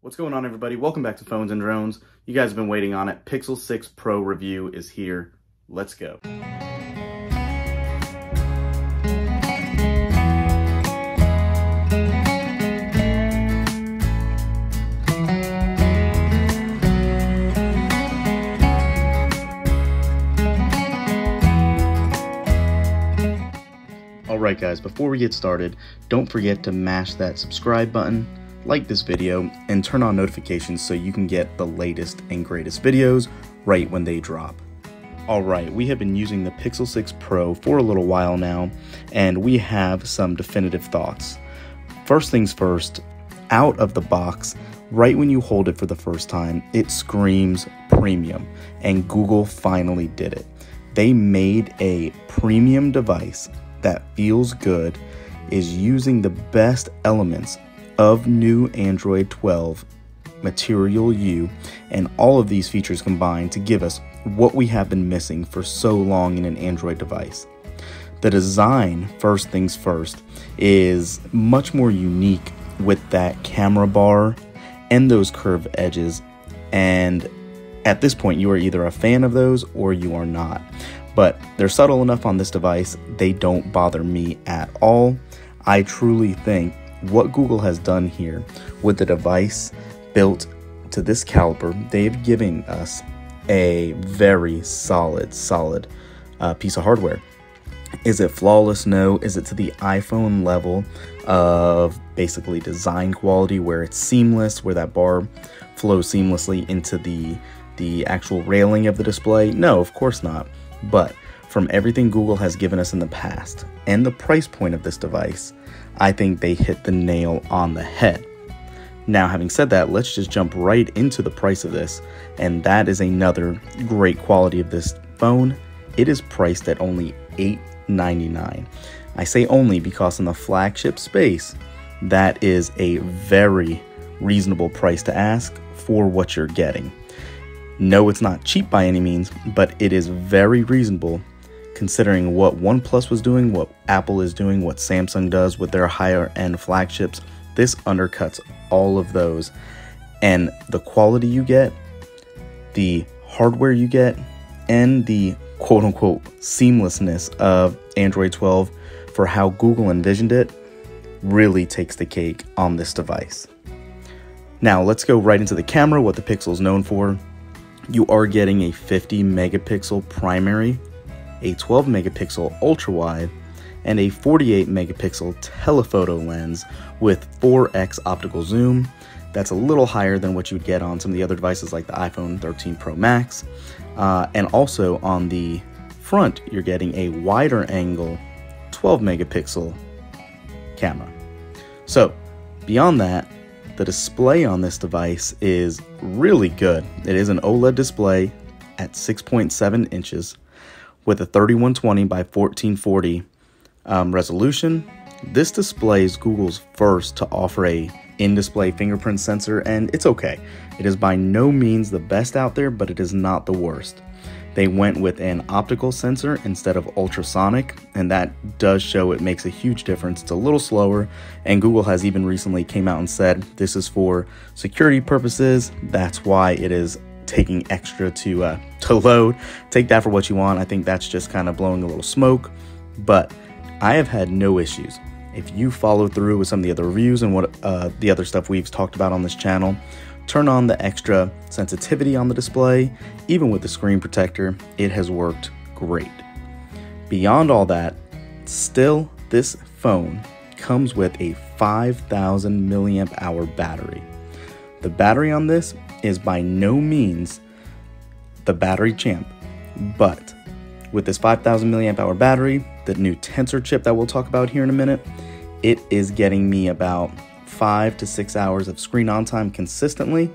What's going on, everybody? Welcome back to Phones and Drones. You guys have been waiting on it. Pixel 6 Pro review is here. Let's go. Alright guys, before we get started, don't forget to mash that subscribe button, like this video, and turn on notifications so you can get the latest and greatest videos right when they drop. Alright, we have been using the Pixel 6 Pro for a little while now, and we have some definitive thoughts. First things first, out of the box, right when you hold it for the first time, it screams premium, and Google finally did it. They made a premium device that feels good, is using the best elements of new Android 12 Material You, and all of these features combined to give us what we have been missing for so long in an Android device. The design, first things first, is much more unique with that camera bar and those curved edges, and at this point you are either a fan of those or you are not. But they're subtle enough on this device, they don't bother me at all. I truly think what Google has done here with the device built to this caliber, they've given us a very solid piece of hardware. Is it flawless? No. Is it to the iPhone level of basically design quality where it's seamless, where that bar flows seamlessly into the actual railing of the display? No, of course not. But from everything Google has given us in the past and the price point of this device, I think they hit the nail on the head. Now, having said that, let's just jump right into the price of this, and that is another great quality of this phone. It is priced at only $899. I say only because in the flagship space, that is a very reasonable price to ask for what you're getting. No, it's not cheap by any means, but it is very reasonable considering what OnePlus was doing, what Apple is doing, what Samsung does with their higher end flagships. This undercuts all of those, and the quality you get, the hardware you get, and the quote-unquote seamlessness of Android 12 for how Google envisioned it really takes the cake on this device. Now let's go right into the camera, what the Pixel is known for. You are getting a 50 megapixel primary, a 12 megapixel ultra wide, and a 48 megapixel telephoto lens with 4x optical zoom. That's a little higher than what you'd get on some of the other devices like the iPhone 13 Pro Max. And also on the front, you're getting a wider angle 12 megapixel camera. So beyond that, the display on this device is really good. It is an OLED display at 6.7 inches with a 3120 by 1440 resolution. This display is Google's first to offer a in-display fingerprint sensor, and it's okay. It is by no means the best out there, but it is not the worst. They went with an optical sensor instead of ultrasonic, and that does show it makes a huge difference. It's a little slower, and Google has even recently came out and said this is for security purposes. That's why it is taking extra to load. Take that for what you want. I think that's just kind of blowing a little smoke, but I have had no issues. If you follow through with some of the other reviews and what the other stuff we've talked about on this channel, turn on the extra sensitivity on the display. Even with the screen protector, it has worked great. Beyond all that, still this phone comes with a 5,000 milliamp hour battery. The battery on this is by no means the battery champ, but with this 5,000 milliamp hour battery, the new Tensor chip that we'll talk about here in a minute, it is getting me about 5 to 6 hours of screen on time consistently.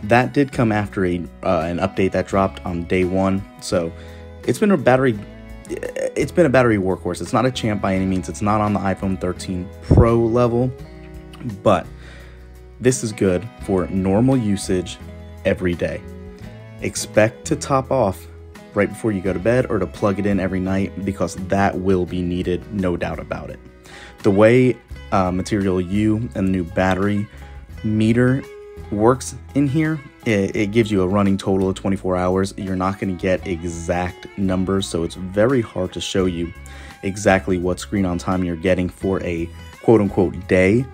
That did come after an update that dropped on day one, so it's been a battery workhorse. It's not a champ by any means. It's not on the iPhone 13 Pro level, but this is good for normal usage every day. Expect to top off right before you go to bed or to plug it in every night, because that will be needed, no doubt about it. The way Material You and the new battery meter works in here, it gives you a running total of 24 hours. You're not going to get exact numbers, so it's very hard to show you exactly what screen on time you're getting for a quote-unquote day.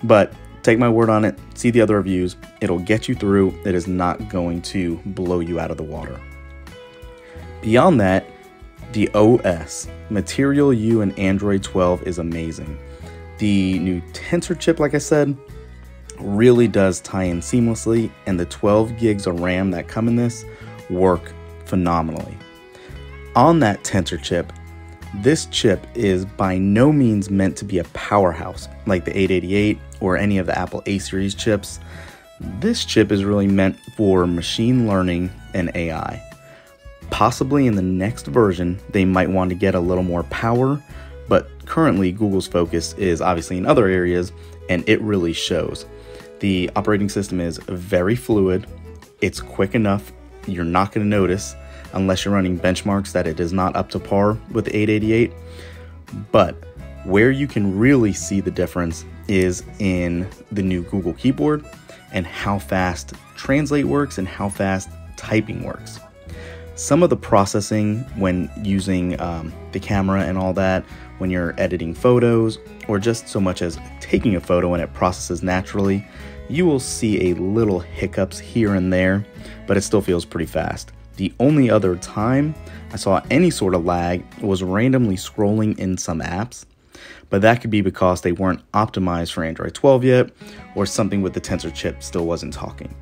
But take my word on it, see the other reviews, it'll get you through. It is not going to blow you out of the water. Beyond that, the OS, Material U and Android 12 is amazing. The new Tensor chip, like I said, really does tie in seamlessly, and the 12 gigs of RAM that come in this work phenomenally. On that Tensor chip, this chip is by no means meant to be a powerhouse like the 888 or any of the Apple A series chips. This chip is really meant for machine learning and AI. Possibly in the next version, they might want to get a little more power, but currently Google's focus is obviously in other areas, and it really shows. The operating system is very fluid. It's quick enough. You're not going to notice unless you're running benchmarks that it is not up to par with the 888. But where you can really see the difference is in the new Google keyboard and how fast Translate works and how fast typing works. Some of the processing when using the camera and all that, when you're editing photos, or just so much as taking a photo and it processes naturally, you will see a little hiccups here and there, but it still feels pretty fast. The only other time I saw any sort of lag was randomly scrolling in some apps, but that could be because they weren't optimized for Android 12 yet, or something with the Tensor chip still wasn't talking.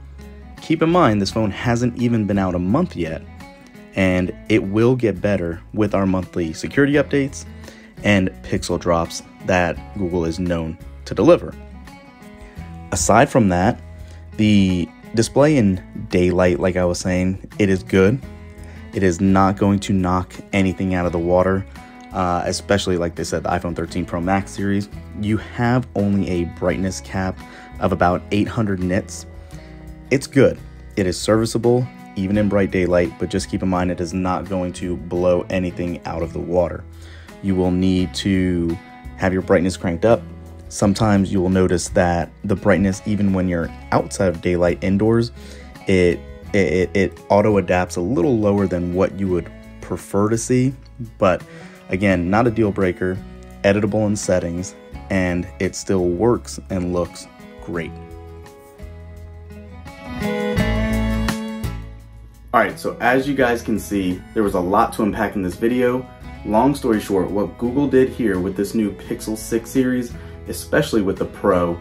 Keep in mind, this phone hasn't even been out a month yet, and it will get better with our monthly security updates and pixel drops that Google is known to deliver. Aside from that, the display in daylight, like I was saying, it is good. It is not going to knock anything out of the water, especially like they said, the iPhone 13 Pro Max series. You have only a brightness cap of about 800 nits. It's good. It is serviceable even in bright daylight, but just keep in mind it is not going to blow anything out of the water. You will need to have your brightness cranked up. Sometimes you will notice that the brightness, even when you're outside of daylight indoors, it auto adapts a little lower than what you would prefer to see. But again, not a deal breaker, editable in settings, and it still works and looks great. Alright, so as you guys can see, there was a lot to unpack in this video. Long story short, what Google did here with this new Pixel 6 series, especially with the Pro,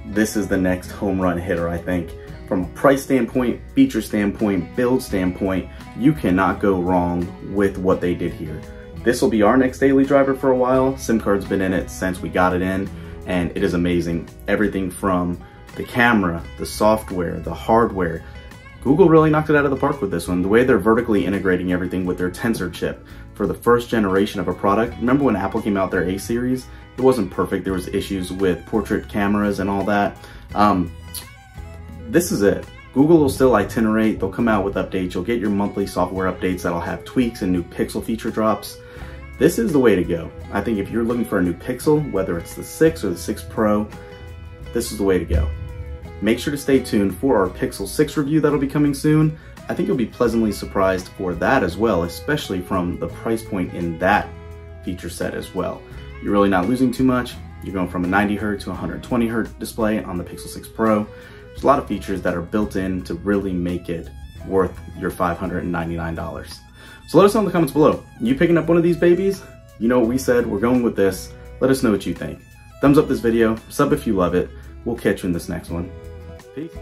this is the next home run hitter, I think. From a price standpoint, feature standpoint, build standpoint, you cannot go wrong with what they did here. This will be our next daily driver for a while. SIM card's been in it since we got it in, and it is amazing. Everything from the camera, the software, the hardware. Google really knocked it out of the park with this one. The way they're vertically integrating everything with their Tensor chip for the first generation of a product. Remember when Apple came out their A series? It wasn't perfect. There was issues with portrait cameras and all that. This is it. Google will still itinerate. They'll come out with updates. You'll get your monthly software updates that'll have tweaks and new Pixel feature drops. This is the way to go. I think if you're looking for a new Pixel, whether it's the 6 or the 6 Pro, this is the way to go. Make sure to stay tuned for our Pixel 6 review that'll be coming soon. I think you'll be pleasantly surprised for that as well, especially from the price point in that feature set as well. You're really not losing too much. You're going from a 90Hz to 120Hz display on the Pixel 6 Pro. There's a lot of features that are built in to really make it worth your $599. So let us know in the comments below. You picking up one of these babies? You know what we said, we're going with this. Let us know what you think. Thumbs up this video, sub if you love it. We'll catch you in this next one. Peace.